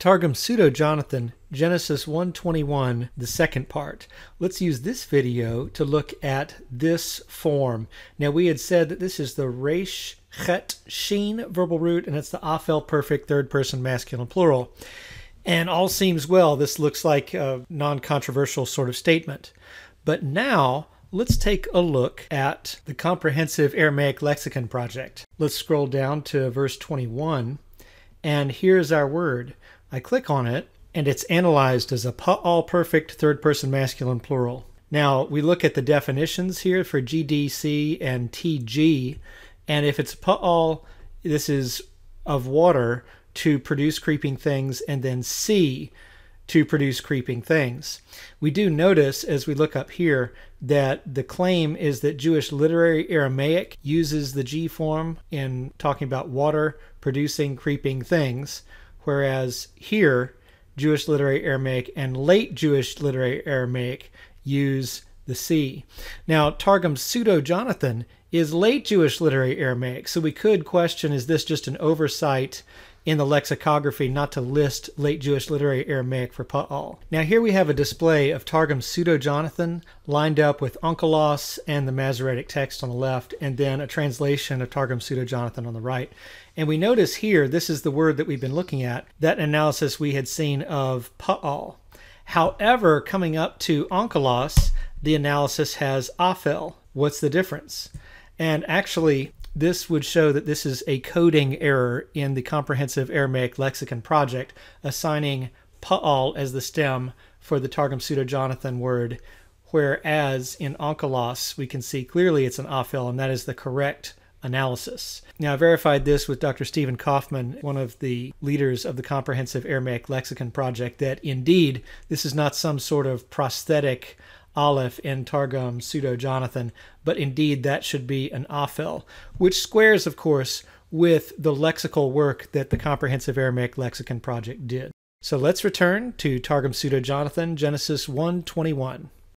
Targum Pseudo-Jonathan, Genesis 1:21, the second part. Let's use this video to look at this form. Now we had said that this is the resh, chet, sheen verbal root, and it's the afel perfect third person masculine plural. And all seems well. This looks like a non-controversial sort of statement. But now let's take a look at the Comprehensive Aramaic Lexicon Project. Let's scroll down to verse 21, and here's our word. I click on it, and it's analyzed as a pa'al perfect third-person masculine plural. Now, we look at the definitions here for GDC and TG, and if it's pa'al, this is of water to produce creeping things, and then C to produce creeping things. We do notice, as we look up here, that the claim is that Jewish literary Aramaic uses the G form in talking about water producing creeping things, whereas here, Jewish literary Aramaic and late Jewish literary Aramaic use the C. Now, Targum Pseudo-Jonathan is late Jewish literary Aramaic, so we could question, is this just an oversight in the lexicography not to list late Jewish literary Aramaic for pa'al? Now here we have a display of Targum Pseudo-Jonathan lined up with Onkelos and the Masoretic text on the left, and then a translation of Targum Pseudo-Jonathan on the right. And we notice here, this is the word that we've been looking at, that analysis we had seen of pa'al. However, coming up to Onkelos, the analysis has afel. What's the difference? And actually, this would show that this is a coding error in the Comprehensive Aramaic Lexicon Project, assigning pa'al as the stem for the Targum Pseudo-Jonathan word, whereas in Onkelos we can see clearly it's an afel, and that is the correct analysis. Now, I verified this with Dr. Stephen Kaufman, one of the leaders of the Comprehensive Aramaic Lexicon Project, that indeed this is not some sort of prosthetic aleph in Targum Pseudo-Jonathan, but indeed that should be an afel, which squares, of course, with the lexical work that the Comprehensive Aramaic Lexicon Project did. So let's return to Targum Pseudo-Jonathan, Genesis 1:21.